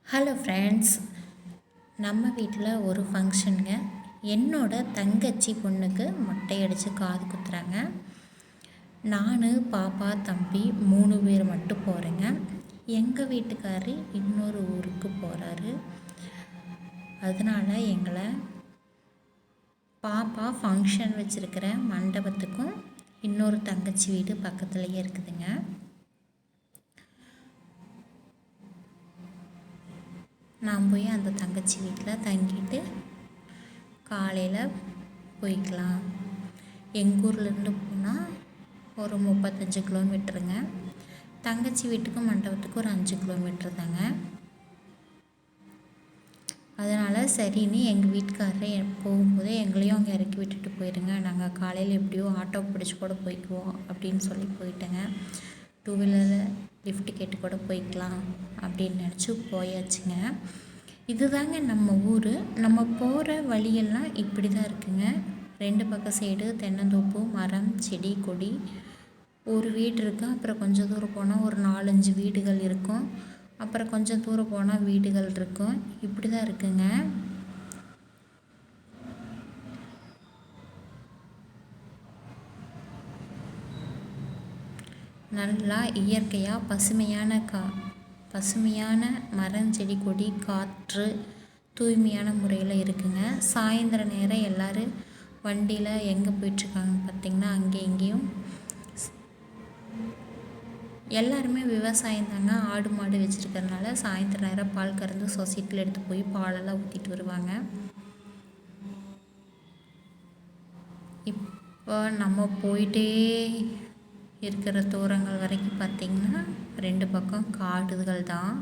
Hello friends, நம்ம வீட்டில் ஒரு ஃபங்க்ஷனுங்க. என்னோட தங்கச்சி பொண்ணுக்கு மொட்டை அடித்து காது குத்துறாங்க. நான், பாப்பா, தம்பி 3 பேர் மட்டும் போகிறேங்க. எங்கள் வீட்டுக்காரர் இன்னொரு ஊருக்கு போகிறாரு. அதனால் எங்களை பாப்பா ஃபங்க்ஷன் வச்சுருக்கிற மண்டபத்துக்கும் இன்னொரு தங்கச்சி வீடு பக்கத்துலேயே இருக்குதுங்க. நான் போய் அந்த தங்கச்சி வீட்டில் தங்கிட்டு காலையில் போய்க்கலாம். எங்கள் ஊர்லேருந்து போனால் ஒரு 35 கிலோமீட்டருங்க. தங்கச்சி வீட்டுக்கும் மண்டபத்துக்கும் ஒரு 5 கிலோமீட்டர் தாங்க. அதனால் சரின்னு எங்கள் வீட்டுக்காரர் போகும்போது எங்களையும் அங்கே இறக்கி விட்டுட்டு போயிடுங்க, நாங்கள் காலையில் எப்படியோ ஆட்டோ பிடிச்சி கூட போய்க்குவோம் அப்படின்னு சொல்லி போயிட்டேங்க. 2 வீலரில் லிஃப்ட் கேட்டு கூட போய்க்கலாம் அப்படின்னு நினச்சி போயாச்சுங்க. இதுதாங்க நம்ம ஊர். நம்ம போகிற வழியெல்லாம் இப்படி தான் இருக்குங்க. 2 பக்கம் சைடு தென்னந்தோப்பு, மரம், செடி, கொடி, ஒரு வீடு இருக்குது. அப்புறம் கொஞ்சம் தூரம் போனால் ஒரு 4-5 வீடுகள் இருக்கும். அப்புறம் கொஞ்சம் தூரம் போனால் வீடுகள் இருக்கும். இப்படி தான் இருக்குங்க. நல்லா இயற்கையாக பசுமையான மரம், செடி, கொடி, காற்று தூய்மையான முறையில் இருக்குங்க. சாயந்தர நேரம் எல்லோரும் வண்டியில் எங்கே போயிட்டுருக்காங்க பார்த்திங்கன்னா, அங்கே இங்கேயும் எல்லாருமே விவசாயம் தாங்க. ஆடு மாடு வச்சுருக்கறனால சாயந்தர நேரம் பால் கறந்து சொசைட்டியில் எடுத்து போய் பாலெல்லாம் ஊற்றிட்டு வருவாங்க. இப்போ நம்ம போயிட்டே இருக்கிற தூரங்கள் வரைக்கும் பார்த்திங்கன்னா 2 பக்கம் காடுகள் தான்.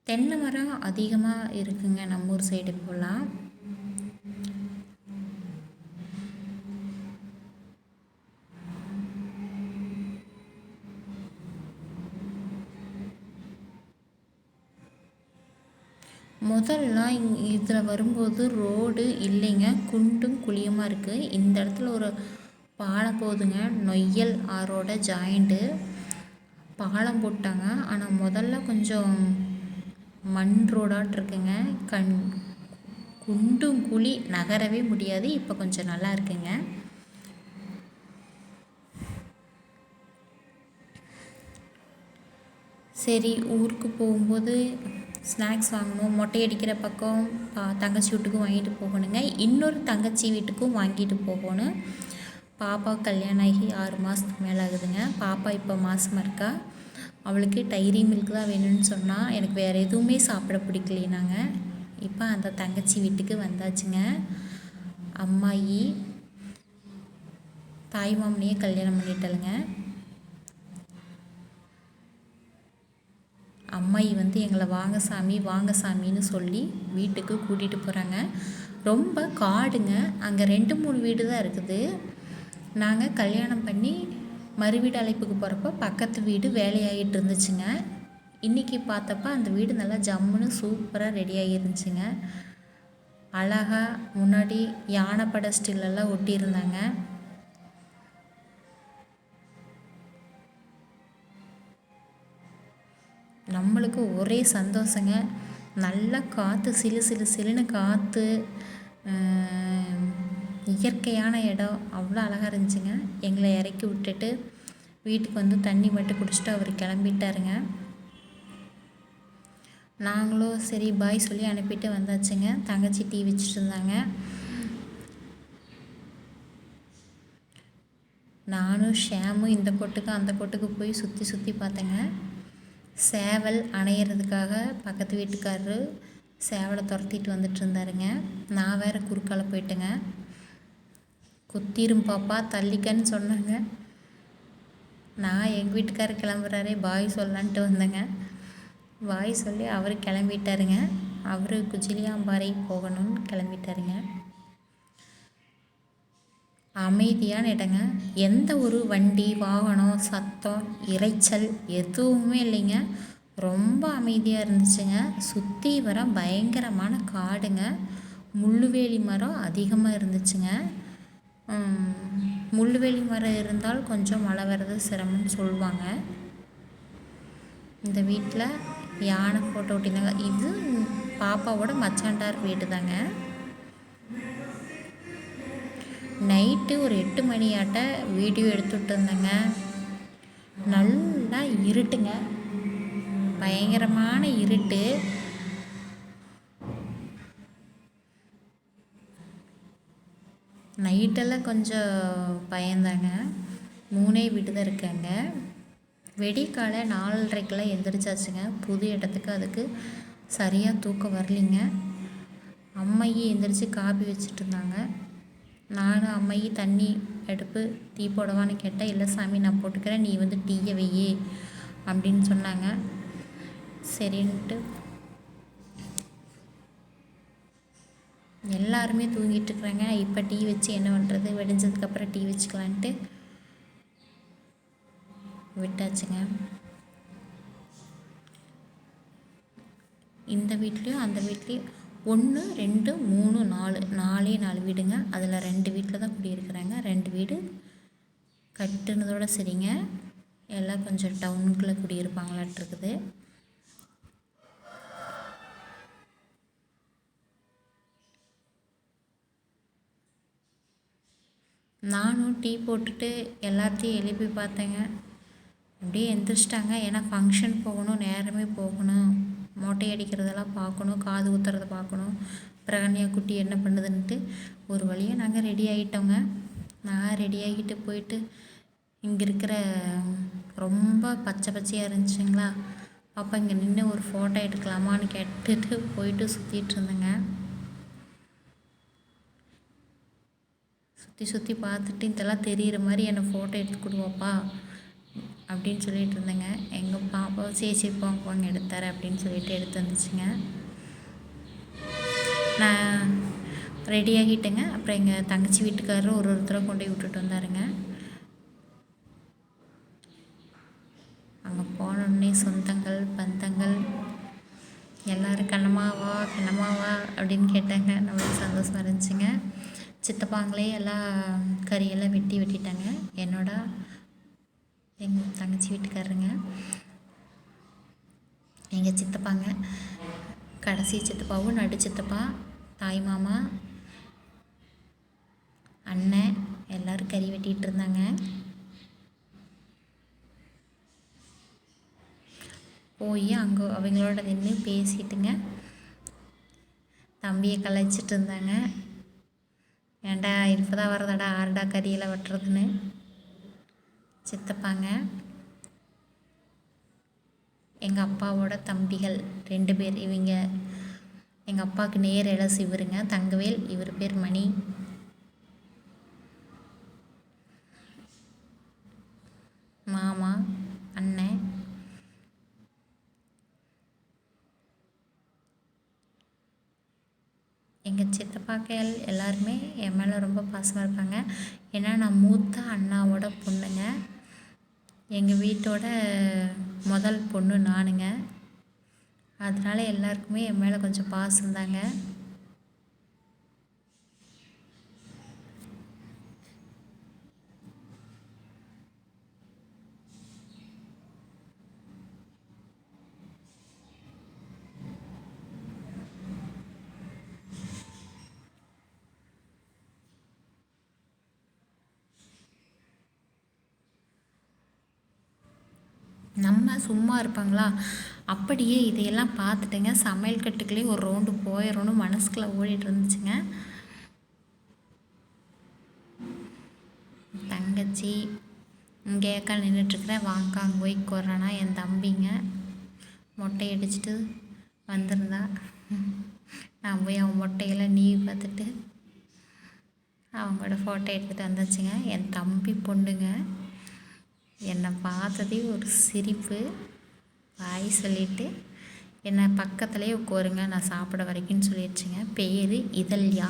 தென்னை மரம் அதிகமாக இருக்குங்க நம்ம ஊர் சைடு போகலாம். முதல்லாம் இதில் வரும்போது ரோடு இல்லைங்க, குண்டும் குழியுமாக இருக்குது. இந்த இடத்துல ஒரு பாலம் போகுதுங்க, நொய்யல் ஆறோட ஜாயிண்ட்டு பாலம் போட்டாங்க. ஆனால் முதல்ல கொஞ்சம் மண் ரோடாட்டிருக்குங்க, குண்டும் குழி, நகரவே முடியாது. இப்போ கொஞ்சம் நல்லா இருக்குங்க. சரி, ஊருக்கு போகும்போது ஸ்நாக்ஸ் வாங்கணும். மொட்டை அடிக்கிற பக்கம் தங்கச்சி வீட்டுக்கும் வாங்கிட்டு போகணுங்க. இன்னொரு தங்கச்சி வீட்டுக்கும் வாங்கிட்டு போகணும். பாப்பா கல்யாணம் ஆகி 6 மாதத்துக்கு மேலே ஆகுதுங்க. பாப்பா இப்போ மாதமாக இருக்கா. அவளுக்கு டைரி மில்க் தான் வேணும்னு சொன்னால், எனக்கு வேறு எதுவுமே சாப்பிட பிடிக்கலைனாங்க. இப்போ அந்த தங்கச்சி வீட்டுக்கு வந்தாச்சுங்க. அம்மாயி தாய் மாமனையே கல்யாணம் பண்ணிட்டாளுங்க. அம்மாயி எங்களை வாங்க சாமின்னு சொல்லி வீட்டுக்கு கூட்டிகிட்டு போகிறாங்க. ரொம்ப காடுங்க. அங்கே 2-3 வீடு தான் இருக்குது. நாங்கள் கல்யாணம் பண்ணி மறுவீடு அழைப்புக்கு போகிறப்ப பக்கத்து வீடு வேலையாகிட்டு இருந்துச்சுங்க. இன்றைக்கி பார்த்தப்ப அந்த வீடு நல்லா ஜம்முன்னு சூப்பராக ரெடியாகி இருந்துச்சுங்க. அழகாக முன்னாடி யானைப்பட ஸ்டில்லெல்லாம் ஒட்டியிருந்தாங்க. நம்மளுக்கு ஒரே சந்தோஷங்க. நல்லா காற்று, சிலுன்னு காற்று, இயற்கையான இடம், அவ்வளோ அழகாக இருந்துச்சுங்க. எங்களை இறக்கி விட்டுட்டு வீட்டுக்கு தண்ணி மட்டும் குடிச்சிட்டு அவர் கிளம்பிட்டாருங்க. நாங்களும் சரி பாய் சொல்லி அனுப்பிட்டு வந்தாச்சுங்க. தங்கச்சி டீ வச்சுட்டு இருந்தாங்க. நானும் ஷேமும் இந்த கொட்டுக்கு அந்த கொட்டுக்கு போய் சுற்றி பார்த்தேங்க. சேவல் அணையிறதுக்காக பக்கத்து வீட்டுக்காரரு சேவலை துரத்திட்டு வந்துட்டு இருந்தாருங்க. நான் வேறு குறுக்கால போயிட்டேங்க. குத்திரும் பாப்பா, தள்ளிக்கன்னு சொன்னாங்க. நான் எங்கள் வீட்டுக்காரர் கிளம்புறாரே பாய் சொல்லலான்ட்டு வந்தேங்க. பாய் சொல்லி அவர் கிளம்பிட்டாருங்க. அவர் குஜிலியாம்பாறை போகணும்னு கிளம்பிட்டாருங்க. அமைதியான இடங்க. எந்த ஒரு வண்டி, வாகனம், சத்தம், இரைச்சல் எதுவுமே இல்லைங்க. ரொம்ப அமைதியாக இருந்துச்சுங்க. சுற்றி வர பயங்கரமான காடுங்க. முள்ளுவேலி மரம் அதிகமாக இருந்துச்சுங்க. முள்ளுவேலி மரம் இருந்தால் கொஞ்சம் மழை வர்றது சிரமம்னு சொல்லுவாங்க. இந்த வீட்டில் யானை ஃபோட்டோ ஒட்டியிருந்தாங்க. இது பாப்பாவோட மச்சாண்டார் வீடு தாங்க. நைட்டு ஒரு 8 மணியாட்ட வீடியோ எடுத்துகிட்டு இருந்தேங்க. நல்லா இருட்டுங்க, பயங்கரமான இருட்டு. நைட்டெல்லாம் கொஞ்சம் பயந்தாங்க. 3 வீடு தான் இருக்காங்க. வெடிக்காலை 4:30க்கெல்லாம் எந்திரிச்சாச்சுங்க. புது இடத்துக்கு அதுக்கு சரியாக தூக்கம் வரலிங்க. அம்மையை எந்திரிச்சு காப்பி வச்சுட்டு இருந்தாங்க. நானும் அம்மையை தண்ணி அடுப்பு டீ போடவான்னு கேட்டேன். இல்லை சாமி நான் போட்டுக்கிறேன், நீ வந்து டீயை வெய்யே அப்படின்னு சொன்னாங்க. சரின்ட்டு எல்லாருமே தூங்கிட்டு இருக்கிறாங்க. இப்போ டீ வச்சு என்ன பண்ணுறது, வெடிஞ்சதுக்கப்புறம் டீ வச்சுக்கலான்ட்டு விட்டாச்சுங்க. இந்த வீட்லேயும் அந்த வீட்லேயும் 1 2 3 4 4 வீடுங்க. அதில் 2 வீட்டில் தான் குடியிருக்கிறாங்க. 2 வீடு கட்டுனதோட சரிங்க. எல்லாம் கொஞ்சம் டவுனுக்குள்ளே குடியிருப்பாங்களாட்டிருக்குது. நானும் டீ போட்டுட்டு எல்லாத்தையும் எழுப்பி பார்த்தேங்க. அப்படியே எந்திரிச்சிட்டாங்க. ஏன்னா ஃபங்க்ஷன் போகணும், நேரமே போகணும், மொட்டை அடிக்கிறதெல்லாம் பார்க்கணும், காது ஊற்றுறத பார்க்கணும், பிரகன்யா குட்டி என்ன பண்ணுதுன்ட்டு ஒரு வழியாக நாங்கள் ரெடி ஆகிட்டோங்க. நான் ரெடி ஆகிட்டு போயிட்டு இங்கே இருக்கிற ரொம்ப பச்சை பச்சையாக இருந்துச்சுங்களா, அப்போ இங்கே நின்று ஒரு ஃபோட்டோ எடுக்கலாமான்னு கேட்டுட்டு போயிட்டு சுற்றிட்டு இருந்தேங்க. சுற்றி பார்த்துட்டு இதெல்லாம் தெரிகிற மாதிரி என்னை ஃபோட்டோ எடுத்து கொடுவாப்பா அப்படின்னு சொல்லிட்டு இருந்தேங்க. எங்கள் பாப்பா சரி போங்க எடுத்தார் அப்படின்னு சொல்லிட்டு எடுத்து வந்துச்சுங்க. நான் ரெடி ஆகிட்டேங்க. அப்புறம் எங்கள் தங்கச்சி வீட்டுக்காரரும் ஒருத்தரை கொண்டு போய் விட்டுட்டு வந்தாருங்க. அங்கே போனோடனே சொந்தங்கள் பந்தங்கள் எல்லோரும் கண்ணம்மாவா அப்படின்னு கேட்டாங்க. நம்மளுக்கு சந்தோஷமாக இருந்துச்சுங்க. சித்தப்பாங்களே எல்லாம் கறியெல்லாம் வெட்டிட்டாங்க. என்னோட எங்கள் தங்கச்சி வீட்டுக்காரருங்க, எங்கள் சித்தப்பாங்க, கடைசி சித்தப்பாவும் நடு சித்தப்பா, தாய் மாமா, அண்ணன் எல்லோரும் கறி வெட்டிகிட்டு இருந்தாங்க. போய் அங்கே அவங்களோட நின்று பேசிட்டுங்க தம்பியை கலைச்சிட்டு இருந்தாங்க. ஏன்டா இப்போதான் வரதாடா ஆறுடா கறியெல்லாம் வெட்டுறதுன்னு சித்தப்பாங்க. எங்கள் அப்பாவோட தம்பிகள் 2 பேர். இவங்க எங்கள் அப்பாவுக்கு நேர் இளசு இவருங்க தங்கவேல், இவர் பேர் மணி. மாமா அண்ணன். எங்கள் சித்தப்பாக்கள் எல்லாருமே என் மேலே ரொம்ப பாசமாக இருப்பாங்க. ஏன்னா நான் மூத்த அண்ணாவோட பொண்ணுங்க. எங்கள் வீட்டோட முதல் பொண்ணு நானுங்க. அதனால் எல்லாருக்குமே என் மேலே கொஞ்சம் பாசம் தாங்க. நம்ம சும்மா இருப்பாங்களா, அப்படியே இதையெல்லாம் பார்த்துட்டுங்க சமையல் கட்டுக்குள்ளேயே ஒரு ரவுண்டு போயிடணும் மனசுக்குள்ளே ஓடிட்டு இருந்துச்சுங்க. தங்கச்சி இங்கே ஏக்கா நின்றுட்டுருக்குறேன், வாங்க அங்கே போய் கொறானா என் தம்பிங்க மொட்டை அடிச்சுட்டு வந்திருந்தா. நான் போய் அவன் மொட்டையெல்லாம் நீவி பார்த்துட்டு அவங்களோட ஃபோட்டோ எடுத்துகிட்டு வந்தாச்சுங்க. என் தம்பி பொண்ணுங்க என்னை பார்த்ததே ஒரு சிரிப்பு. வாய் சொல்லிவிட்டு என்னை பக்கத்துலேயே உட்காருங்க நான் சாப்பிட வரைக்கும்னு சொல்லிடுச்சுங்க. பேர் இதழ்யா.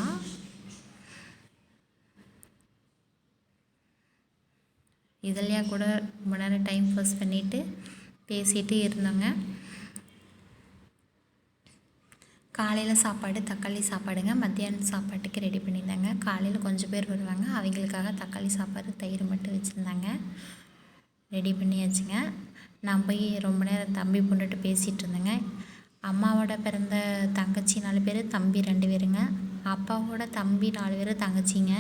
இதழ்யா கூட ரொம்ப நேரம் டைம் பாஸ் பண்ணிவிட்டு பேசிகிட்டு இருந்தாங்க. காலையில் சாப்பாடு தக்காளி சாப்பாடுங்க. மத்தியானம் சாப்பாட்டுக்கு ரெடி பண்ணியிருந்தாங்க. காலையில் கொஞ்சம் பேர் வருவாங்க, அவங்களுக்காக தக்காளி சாப்பாடு தயிர் மட்டும் வச்சுருந்தாங்க. ரெடி பண்ணியாச்சுங்க. நான் போய் ரொம்ப நேரம் தம்பி பொண்ணுட்டு பேசிகிட்டு இருந்தேங்க. அம்மாவோட பிறந்த தங்கச்சி 4 பேர், தம்பி 2 பேருங்க. அப்பாவோட தம்பி 4 பேர், தங்கச்சிங்க.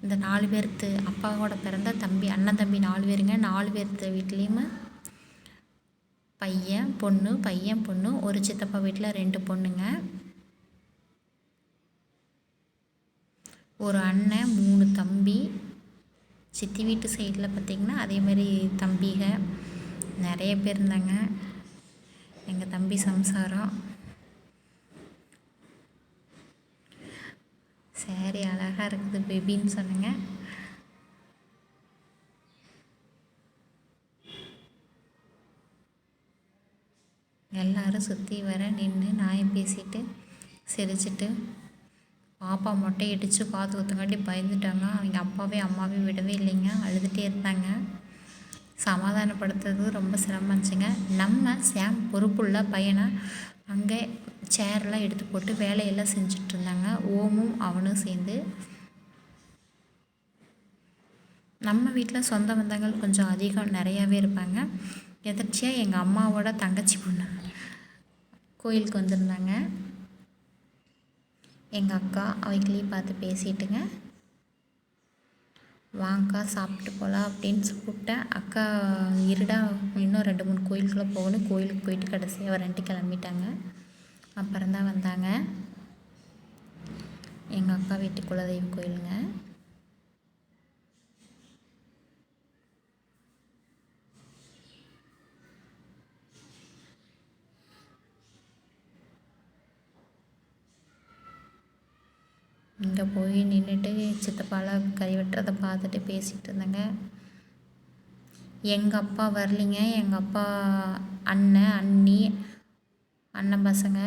இந்த 4 பேர்த்து அப்பாவோட பிறந்த தம்பி அண்ணன் தம்பி 4 பேருங்க. 4 பேர்த்து வீட்லேயுமே பையன் பொண்ணு. ஒரு சித்தப்பா வீட்டில் 2 பொண்ணுங்க, ஒரு அண்ணன், 3 தம்பி. சித்தி வீட்டு சைடில் பார்த்திங்கன்னா அதேமாதிரி தம்பிக நிறைய பேர் இருந்தாங்க. எங்கள் தம்பி சம்சாரம். சரி அழகாக இருக்குது பேபின்னு சொன்னேங்க. எல்லோரும் சுற்றி வர நின்று நாயம் பேசிட்டு சிரிச்சிட்டு, பாப்பா மொட்டை அடித்து காது குத்துங்காட்டி பயந்துட்டாங்க. அவங்க அம்மாவே விடவே இல்லைங்க, அழுதுகிட்டே இருந்தாங்க. சமாதானப்படுத்துறது ரொம்ப சிரமச்சுங்க. நம்ம சாம் பொறுப்புள்ள பையனை அங்கே சேரெலாம் எடுத்து போட்டு வேலையெல்லாம் செஞ்சிட்ருந்தாங்க. ஓமும் அவனும் சேர்ந்து. நம்ம வீட்டில் சொந்த பந்தங்கள் கொஞ்சம் அதிகம் நிறையாவே இருப்பாங்க. எதர்ச்சியாக எங்கள் அம்மாவோட தங்கச்சி பொண்ணு கோயிலுக்கு வந்திருந்தாங்க. எங்கள் அக்கா அவங்களையும் பார்த்து பேசிட்டுங்க, வாங்கக்கா சாப்பிட்டு போகலாம் அப்படின்னு கூப்பிட்டேன். அக்கா இருடா இன்னும் 2-3 கோயிலுக்குள்ளே போகணும், கோயிலுக்கு போயிட்டு கடைசியாக வரன்ட்டு கிளம்பிட்டாங்க. அப்புறம்தான் வந்தாங்க. எங்கள் அக்கா வீட்டு குலதெய்வ கோயிலுங்க. இங்கே போய் நின்றுட்டு சித்தப்பாலாம் கறி வெட்டுறதை பார்த்துட்டு பேசிகிட்டு இருந்தேங்க. எங்கள் அப்பா வரலிங்க. எங்கள் அப்பா அண்ணன், அண்ணி, அண்ணன் பசங்க,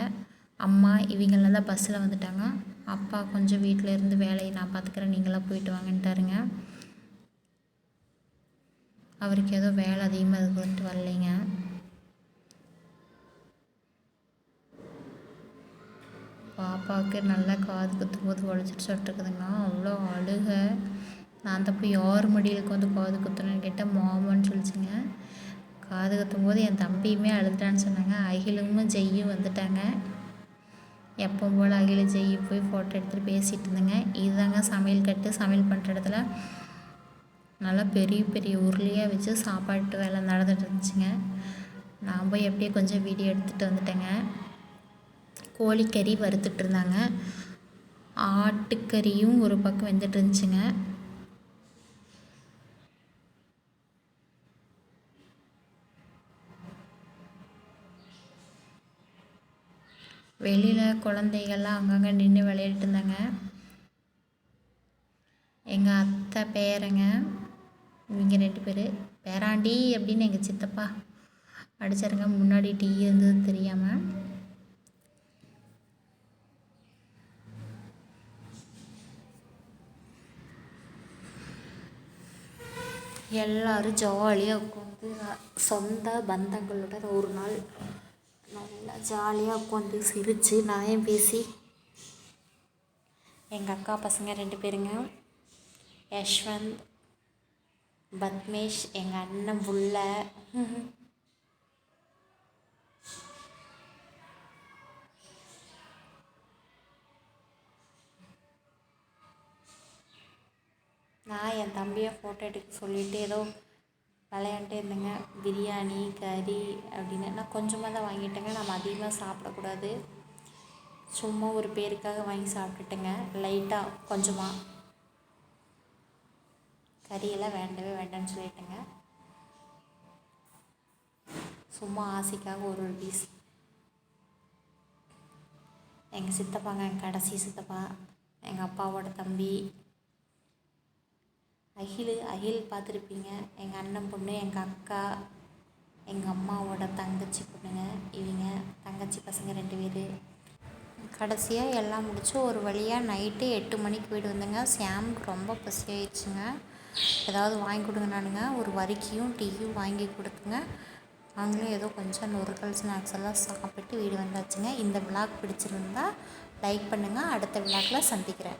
அம்மா இவங்கெல்லாம் தான் பஸ்ஸில் வந்துட்டாங்க. அப்பா கொஞ்சம் வீட்டில் இருந்து வேலையை நான் பார்த்துக்கிறேன், நீங்களாம் போயிட்டு வாங்கன்ட்டாருங்க. அவருக்கு ஏதோ வேலை அதிகமாக இருக்குன்ட்டு வரலைங்க. பாப்பாவுக்கு நல்லா காது குத்தும்போது வலிச்சிட்டு சொல்லிட்டுருக்குதுங்க. அவ்வளோ அழுக. நான் தான் போய் யார் மடியிலுக்கு வந்து காது குத்துனேன்னு கேட்டால் மாமான்னு சொல்லிச்சுங்க. காது குத்தும்போது என் தம்பியுமே அழுதுட்டான்னு சொன்னாங்க. அகிலும் ஜெய்யும் வந்துட்டாங்க. எப்போ போல் அகில ஜெய்யி போய் ஃபோட்டோ எடுத்துகிட்டு பேசிகிட்டு இருந்தேங்க. இதுதாங்க சமையல் கட்டு. சமையல் பண்ணுற இடத்துல நல்லா பெரிய பெரிய உருளையாக வச்சு சாப்பாட்டு வேலை நடந்துட்டு இருந்துச்சுங்க. நான் போய் எப்படியே கொஞ்சம் வீடியோ எடுத்துகிட்டு வந்துட்டேங்க. கோழிக்கறி வறுத்துட்டு இருந்தாங்க. ஆட்டுக்கறியும் ஒரு பக்கம் வெந்துட்டு இருந்துச்சுங்க. வெளியில் குழந்தைகள்லாம் அங்கங்கே நின்று விளையாடிட்டு இருந்தாங்க. எங்கள் அத்தை பேரங்க இவங்க 2 பேர். பேராண்டி அப்படின்னு எங்கள் சித்தப்பா அடித்தாருங்க. முன்னாடி டீ இருந்தது தெரியாமல். எல்லோரும் ஜாலியாக உட்காந்து சொந்த பந்தங்களுடன் ஒரு நாள் நல்லா ஜாலியாக உட்காந்து சிரித்து நாயம் பேசி. எங்கள் அக்கா பசங்க 2 பேருங்க, யஷ்வந்த், பத்மேஷ், எங்கள் அண்ணன் புள்ள. நான் என் தம்பியை ஃபோட்டோ எடுக்க சொல்லிவிட்டு ஏதோ விளையாண்டே இருந்தேங்க. பிரியாணி கறி அப்படின்னு நான் கொஞ்சமாக தான் வாங்கிட்டேங்க. நம்ம அதிகமாக சாப்பிடக்கூடாது, சும்மா ஒரு பேருக்காக வாங்கி சாப்பிட்டுட்டேங்க. லைட்டாக கொஞ்சமாக கறியெல்லாம் வேண்டவே வேண்டாம்னு சொல்லிட்டேங்க. சும்மா ஆசைக்காக ஒரு பீஸ். எங்கள் சித்தப்பாங்க, எங்கள் கடைசி சித்தப்பா, எங்கள் அப்பாவோட தம்பி அகில் பார்த்துருப்பீங்க. எங்கள் அண்ணன் பொண்ணு, எங்கள் அக்கா, எங்கள் அம்மாவோட தங்கச்சி பொண்ணுங்க இவங்க. தங்கச்சி பசங்க 2 பேர். கடைசியாக எல்லாம் முடிச்சு ஒரு வழியாக நைட்டு 8 மணிக்கு வீடு வந்தேங்க. சாமுக்கு ரொம்ப பசி ஆயிடுச்சுங்க. ஏதாவது வாங்கி கொடுங்க. நானுங்க ஒரு வரிக்கியும் டீயும் வாங்கி கொடுத்துங்க. நாங்களும் ஏதோ கொஞ்சம் நொறுக்கல் ஸ்நாக்ஸ் எல்லாம் சாப்பிட்டு வீடு வந்தாச்சுங்க. இந்த விளாக் பிடிச்சிருந்தா லைக் பண்ணுங்கள். அடுத்த விளாகில் சந்திக்கிறேன்.